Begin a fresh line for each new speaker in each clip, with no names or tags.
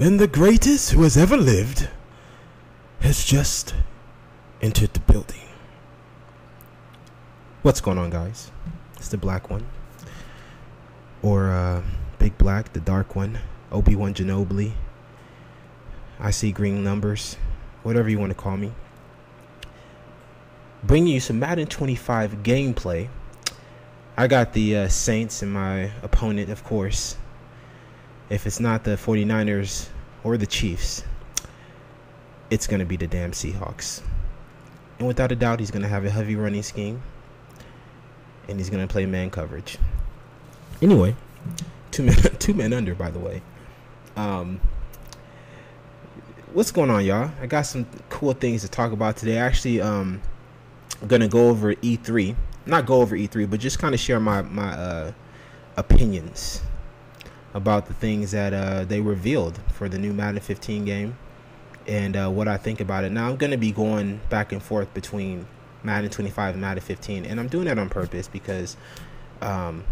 And the greatest who has ever lived has just entered the building. What's going on, guys? It's the black one. Or Big Black, the dark one. Obi-Wan Ginobili. I see green numbers. Whatever you want to call me. Bringing you some Madden 25 gameplay. I got the Saints and my opponent, of course. If it's not the 49ers or the Chiefs, it's going to be the damn Seahawks. And without a doubt, he's going to have a heavy running scheme. And he's going to play man coverage. Anyway, two men under, by the way. What's going on, y'all? I got some cool things to talk about today. Actually, I'm going to go over E3. Not go over E3, but just kind of share my opinions about the things that they revealed for the new Madden 15 game and what I think about it. Now, I'm going to be going back and forth between Madden 25 and Madden 15, and I'm doing that on purpose because to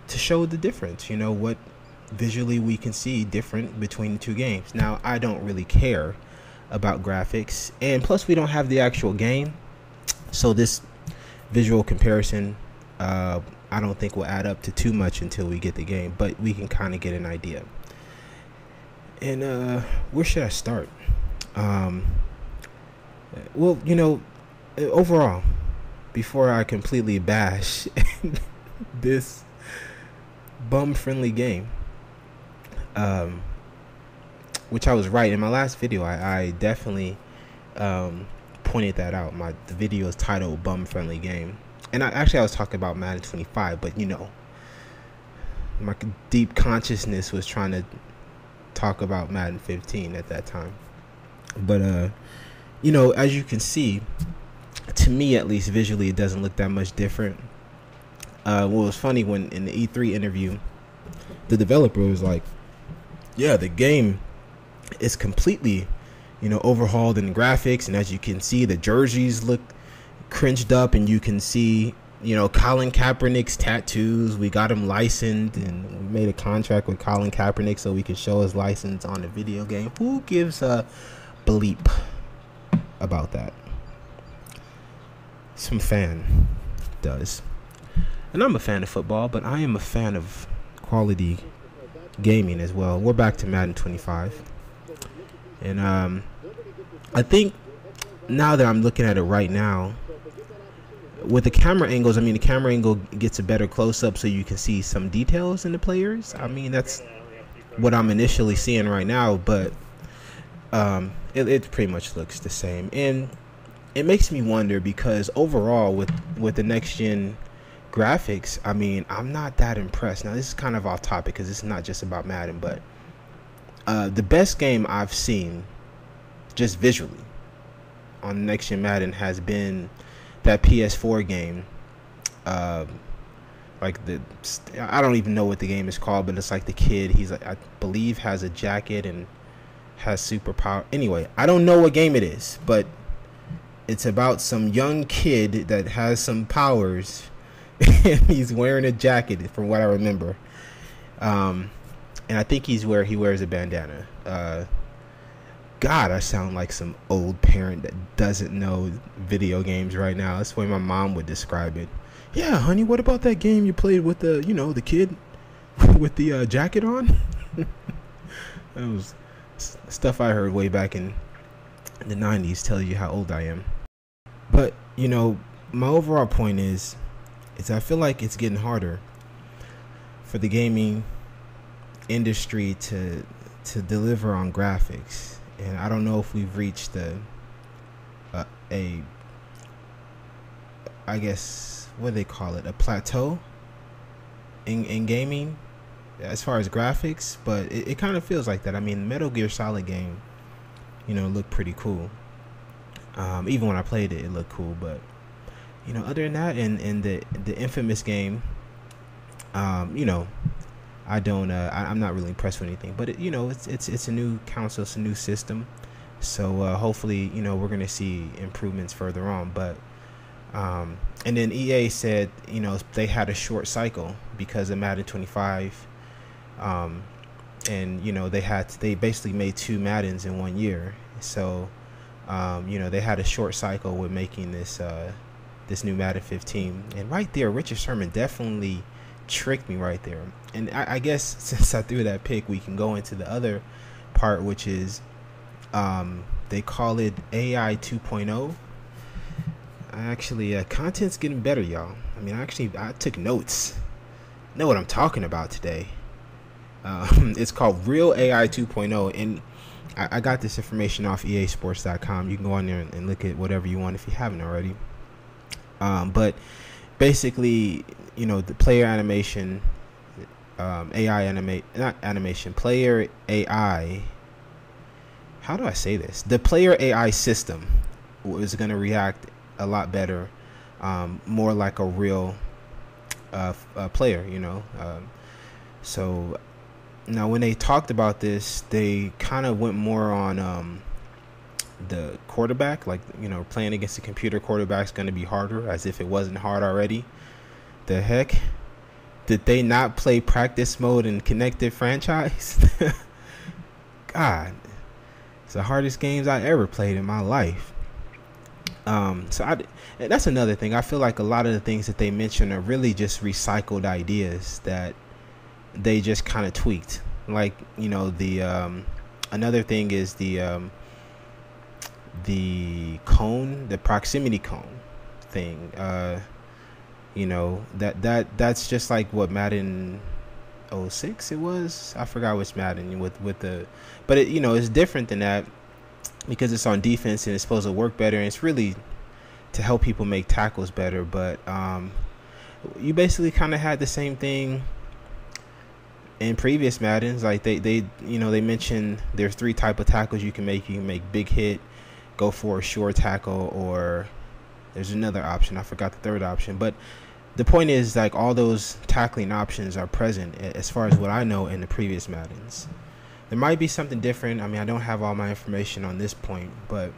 show the difference, you know, what visually we can see different between the two games. Now, I don't really care about graphics, and plus we don't have the actual game, so this visual comparison I don't think will add up to too much until we get the game, but we can kind of get an idea. And where should I start? Well, you know, overall, before I completely bash this bum-friendly game, which I was right in my last video, I definitely pointed that out. The video is titled "Bum-Friendly Game." And I was talking about Madden 25, but you know, my deep consciousness was trying to talk about Madden 15 at that time. But you know, as you can see, to me at least visually, it doesn't look that much different. What was funny, when in the E3 interview, the developer was like, "Yeah, the game is completely, you know, overhauled in graphics, and as you can see, the jerseys look cringed up, and you can see, you know, Colin Kaepernick's tattoos. We got him licensed, and we made a contract with Colin Kaepernick so we can show his license on the video game." Who gives a bleep about that? Some fan does. And I'm a fan of football, but I am a fan of quality gaming as well. We're back to Madden 25. And I think now that I'm looking at it right now, with the camera angles, I mean, the camera angle gets a better close-up so you can see some details in the players. I mean, that's what I'm initially seeing right now, but it pretty much looks the same. And it makes me wonder, because overall with the next-gen graphics, I mean, I'm not that impressed. Now, this is kind of off topic because it's not just about Madden, but the best game I've seen just visually on next-gen Madden has been that PS4 game, like I don't even know what the game is called, but it's like the kid, he's I believe has a jacket and has superpower. Anyway, I don't know what game it is, but it's about some young kid that has some powers, and he's wearing a jacket, from what I remember. And I think he wears a bandana. God, I sound like some old parent that doesn't know video games right now. That's the way my mom would describe it. "Yeah, honey, what about that game you played with the, you know, the kid with the jacket on?" That was stuff I heard way back in the 90s. Tell you how old I am. But, you know, my overall point is I feel like it's getting harder for the gaming industry to deliver on graphics. And I don't know if we've reached I guess, what do they call it, a plateau in gaming as far as graphics, but it kind of feels like that. I mean, Metal Gear Solid game, you know, looked pretty cool. Even when I played it, it looked cool. But, you know, other than that, and the Infamous game, you know, I'm not really impressed with anything, but you know, it's a new console, it's a new system, so hopefully, you know, we're gonna see improvements further on. But and then EA said, you know, they had a short cycle because of Madden 25 and they basically made 2 Maddens in 1 year. So they had a short cycle with making this new Madden 15. And right there, Richard Sherman definitely tricked me right there. And I guess since I threw that pick, we can go into the other part, which is they call it AI 2.0. Actually, content's getting better, y'all. I mean, I took notes. Know what I'm talking about today. It's called Real AI 2.0, and I got this information off easports.com. You can go on there and look at whatever you want if you haven't already. But basically, the player animation, player AI. How do I say this? The player AI system is going to react a lot better, more like a real player, so now when they talked about this, they kind of went more on the quarterback, like playing against a computer quarterback is going to be harder, as if it wasn't hard already. The heck, did they not play practice mode in connected franchise? God, it's the hardest games I ever played in my life. That's another thing. I feel like a lot of the things that they mention are really just recycled ideas that they just kind of tweaked. Like, another thing is the cone, the proximity cone thing. That's just like what Madden 06 it was. I forgot which Madden with the, but it's different than that, because it's on defense and it's supposed to work better, and it's really to help people make tackles better. But you basically kind of had the same thing in previous Maddens. Like they mentioned there's 3 type of tackles you can make. You can make big hit, go for a short tackle, or there's another option. I forgot the third option. But the point is, like, all those tackling options are present, as far as what I know, in the previous Maddens. There might be something different. I mean, I don't have all my information on this point, but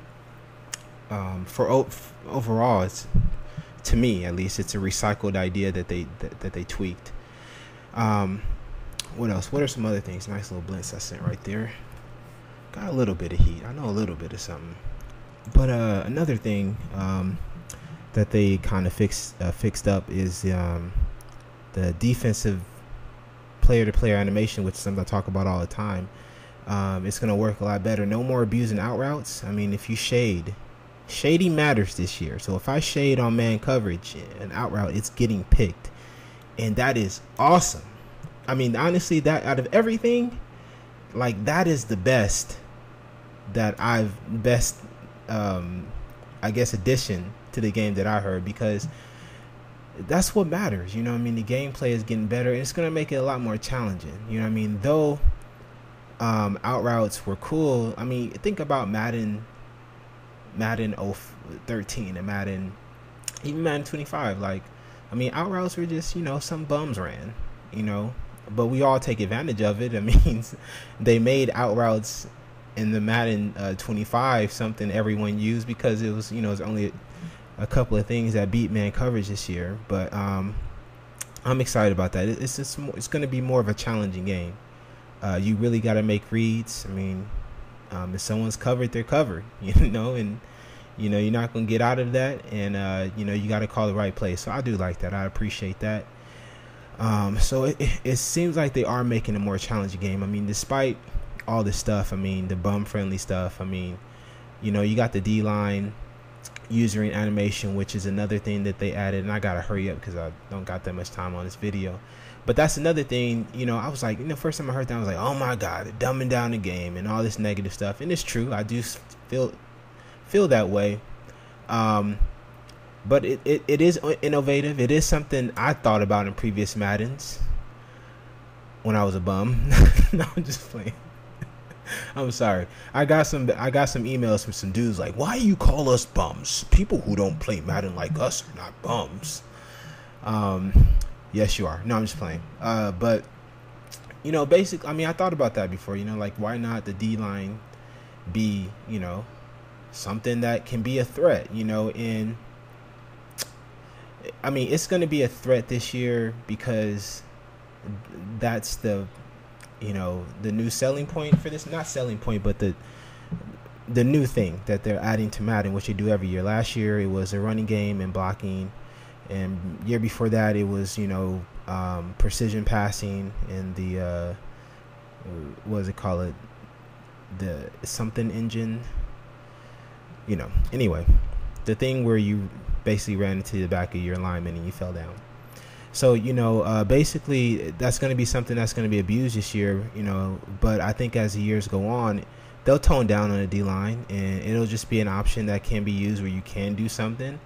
overall, it's, to me at least, it's a recycled idea that they tweaked. What else? What are some other things? Nice little blitz I sent right there. Got a little bit of heat. I know a little bit of something. But another thing that they kind of fixed up is the defensive player-to-player animation, which is something I talk about all the time. It's going to work a lot better. No more abusing out routes. I mean, if you shading matters this year. So if I shade on man coverage and out route, it's getting picked. And that is awesome. I mean, honestly, that out of everything, like, that is the best I guess, addition to the game that I heard, because that's what matters. I mean, the gameplay is getting better, and it's going to make it a lot more challenging. I mean, though out routes were cool. I mean, think about Madden 13 and even Madden 25. Like, I mean, out routes were just, some bums ran, but we all take advantage of it. I mean, they made out routes in the Madden 25 something everyone used, because it was, it's only a couple of things that beat man coverage this year. But I'm excited about that. It's going to be more of a challenging game. You really got to make reads. I mean, if someone's covered, they're covered, and you're not going to get out of that, and you got to call the right play. So I do like that. I appreciate that. So it seems like they are making a more challenging game. I mean, despite all this stuff, I mean, the bum friendly stuff, I mean, you got the D-line user animation, which is another thing that they added, and I gotta hurry up because I don't got that much time on this video. But that's another thing. I was like, first time I heard that, I was like, oh my god, they're dumbing down the game and all this negative stuff. And it's true, I do feel that way. But it is innovative. It is something I thought about in previous Maddens when I was a bum. No, I'm just playing. I'm sorry. I got some emails from some dudes like, why you call us bums? People who don't play Madden like us are not bums. Yes, you are. No, I'm just playing. But basically, I mean, I thought about that before. Like, why not the D-line be, something that can be a threat? And I mean, it's going to be a threat this year, because that's the the new selling point for this, not selling point, but the new thing that they're adding to Madden, which they do every year. Last year it was a running game and blocking, and year before that it was precision passing and the what does it call it, the something engine, anyway, the thing where you basically ran into the back of your lineman and you fell down. So basically that's going to be something that's going to be abused this year, but I think as the years go on, they'll tone down on the D-line, and it'll just be an option that can be used where you can do something.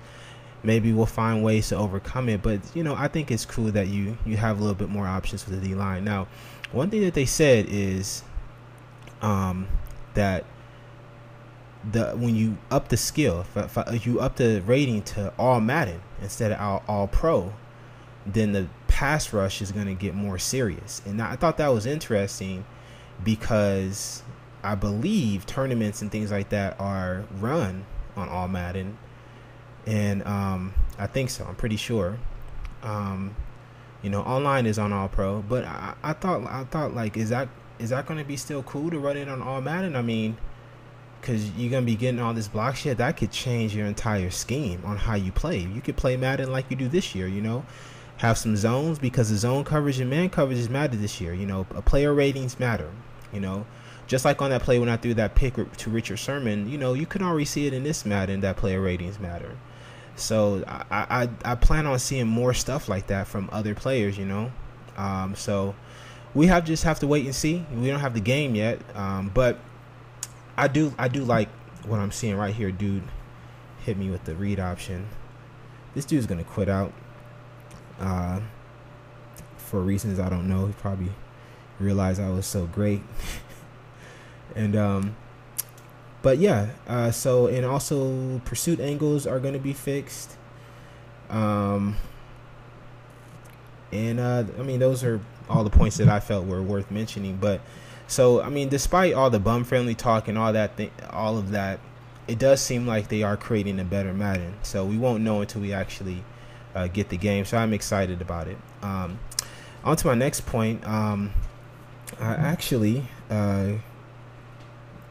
Maybe we'll find ways to overcome it, but I think it's cool that you have a little bit more options for the D-line. Now, one thing that they said is that when you up the skill, if you up the rating to all Madden instead of all pro, then the pass rush is going to get more serious. And I thought that was interesting because I believe tournaments and things like that are run on all Madden, and I think so. I'm pretty sure. Online is on all pro, but I thought like, is that going to be still cool to run it on all Madden? I mean, because you're going to be getting all this block shit that could change your entire scheme on how you play. You could play Madden like you do this year, have some zones, because the zone coverage and man coverages matter this year. Player ratings matter. Just like on that play when I threw that pick to Richard Sherman, you can already see it in this Madden that player ratings matter. So I plan on seeing more stuff like that from other players, So we just have to wait and see. We don't have the game yet, but I do like what I'm seeing right here. Dude hit me with the read option. This dude's gonna quit out for reasons I don't know. He probably realized I was so great. And but yeah, so, and also pursuit angles are going to be fixed. And I mean, those are all the points that I felt were worth mentioning. But so, I mean, despite all the bum friendly talk and all that all of that, it does seem like they are creating a better Madden. So we won't know until we actually get the game. So I'm excited about it. On to my next point. I actually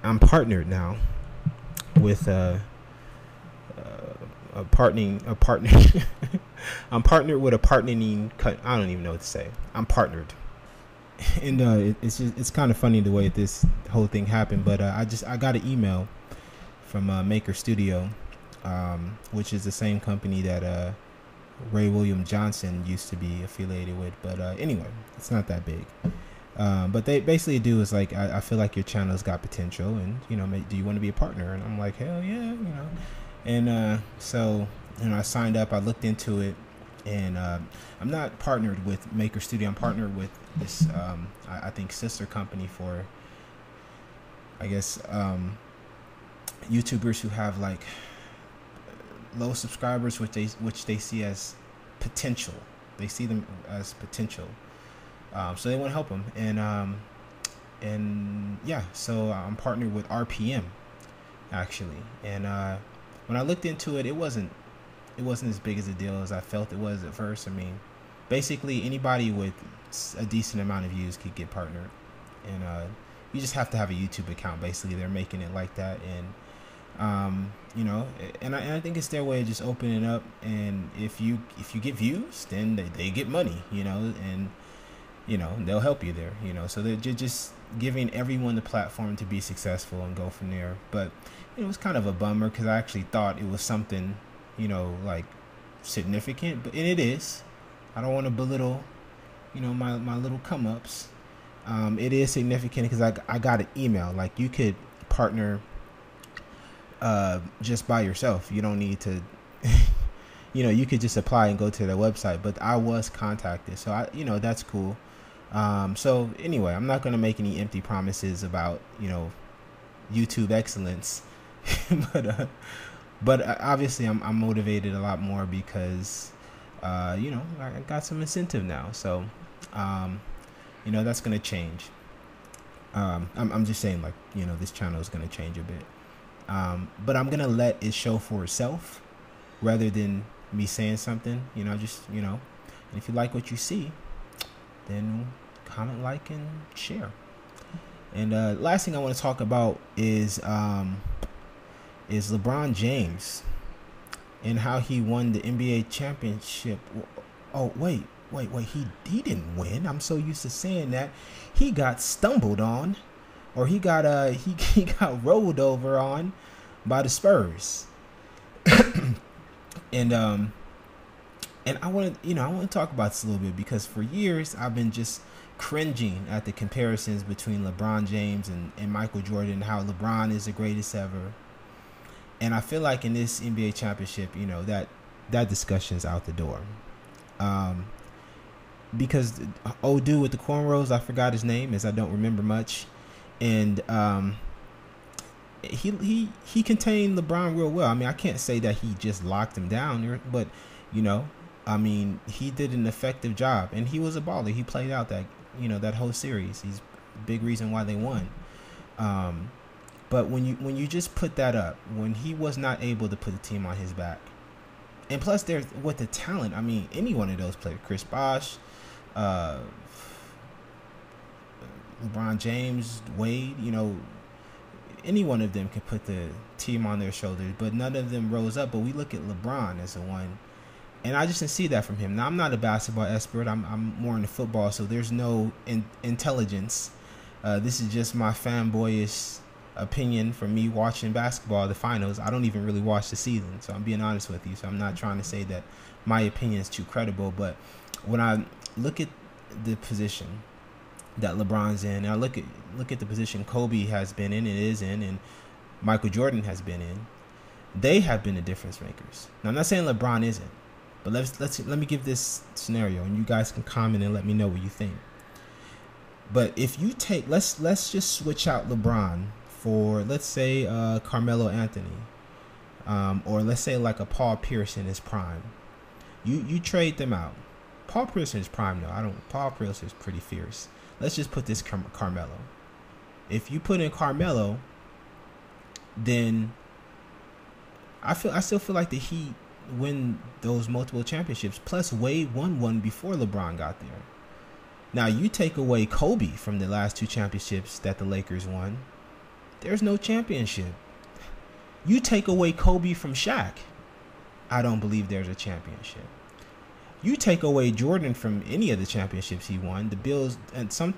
I'm partnered now with a partner. I'm partnered with a partnering. I don't even know what to say. I'm partnered, and it's kind of funny the way this whole thing happened. But I got an email from Maker Studio, which is the same company that Ray William Johnson used to be affiliated with. But anyway, it's not that big. But they basically do is like, I feel like your channel's got potential, and do you want to be a partner? And I'm like, hell yeah, and so I signed up. I looked into it, and I'm not partnered with Maker Studio. I'm partnered with this I think sister company for, I guess, YouTubers who have like low subscribers, which they see as potential. They see them as potential. So they want to help them, and yeah, so I'm partnered with RPM actually, and when I looked into it, it wasn't as big as a deal as I felt it was at first. I mean, basically anybody with a decent amount of views could get partnered, and you just have to have a YouTube account. Basically, they're making it like that, and and I think it's their way of just opening it up, and if you get views, then they get money, and they'll help you there, so they're just giving everyone the platform to be successful and go from there. But it was kind of a bummer because I actually thought it was something, like significant, and it is. I don't want to belittle, my little come ups. It is significant because I got an email like you could partner just by yourself. You don't need to you could just apply and go to their website, but I was contacted, so that's cool. So anyway, I'm not going to make any empty promises about YouTube excellence, but obviously I'm motivated a lot more because I got some incentive now, so that's going to change. I'm just saying, like, this channel is going to change a bit, but I'm going to let it show for itself rather than me saying something, and if you like what you see, then comment, like, and share. And last thing I want to talk about is LeBron James and how he won the NBA championship. Oh, wait. He didn't win. I'm so used to saying that. He got stumbled on, or he got he got rolled over on by the Spurs. And I want to talk about this a little bit, because for years I've been just cringing at the comparisons between LeBron James and Michael Jordan, how LeBron is the greatest ever. And I feel like in this NBA championship, that discussion is out the door. Because old dude with the cornrows, I forgot his name, as I don't remember much. And he contained LeBron real well. I mean, I can't say that he just locked him down, but I mean, he did an effective job, and he was a baller. He played out that whole series. He's a big reason why they won. But when you just put that up, when he was not able to put the team on his back, and plus there's with the talent, I mean, any one of those players, Chris Bosh, LeBron James, Wade, any one of them can put the team on their shoulders, but none of them rose up. But we look at LeBron as the one, and I just didn't see that from him. Now, I'm not a basketball expert. I'm more into football, so there's no intelligence. This is just my fanboyish opinion from me watching basketball, the finals. I don't even really watch the season, so I'm being honest with you. So I'm not trying to say that my opinion is too credible, but when I look at the position that LeBron's in, and I look at the position Kobe has been in and is in, and Michael Jordan has been in, they have been the difference makers. Now, I'm not saying LeBron isn't, but let me give this scenario, and you guys can comment and let me know what you think. But if you take, let's just switch out LeBron for, let's say, Carmelo Anthony, or let's say like a Paul Pierce in his prime. You trade them out. Paul Pierce in his prime, though. Paul Pierce is pretty fierce. Let's just put this Carmelo. If you put in Carmelo, then I still feel like the Heat win those multiple championships. Plus, Wade won one before LeBron got there. Now, you take away Kobe from the last two championships that the Lakers won, there's no championship. You take away Kobe from Shaq, I don't believe there's a championship. You take away Jordan from any of the championships he won. The Bulls, at some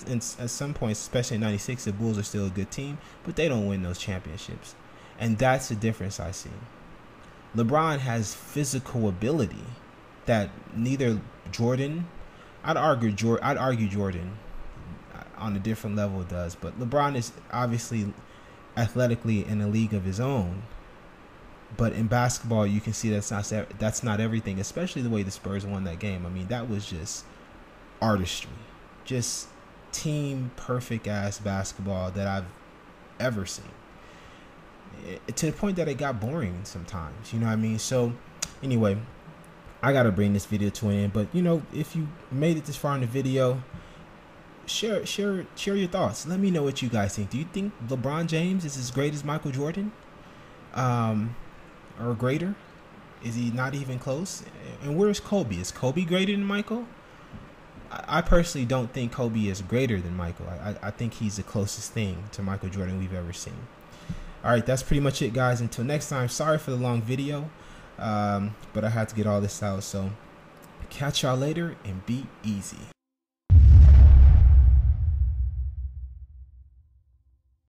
points, especially in '96, the Bulls are still a good team, but they don't win those championships. And that's the difference I see. LeBron has physical ability that neither Jordan, I'd argue Jordan on a different level does, but LeBron is obviously athletically in a league of his own. But in basketball, you can see that's not everything, especially the way the Spurs won that game. I mean, that was just artistry, just team perfect ass basketball that I've ever seen. To the point that it got boring sometimes, you know what I mean? So anyway, I gotta bring this video to an end. But if you made it this far in the video, share your thoughts. Let me know what you guys think. Do you think LeBron James is as great as Michael Jordan? Or greater? Is he not even close? And where's Kobe? Is Kobe greater than Michael? I personally don't think Kobe is greater than Michael. I think he's the closest thing to Michael Jordan we've ever seen. All right, that's pretty much it, guys. Until next time, sorry for the long video, but I had to get all this out. So catch y'all later and be easy.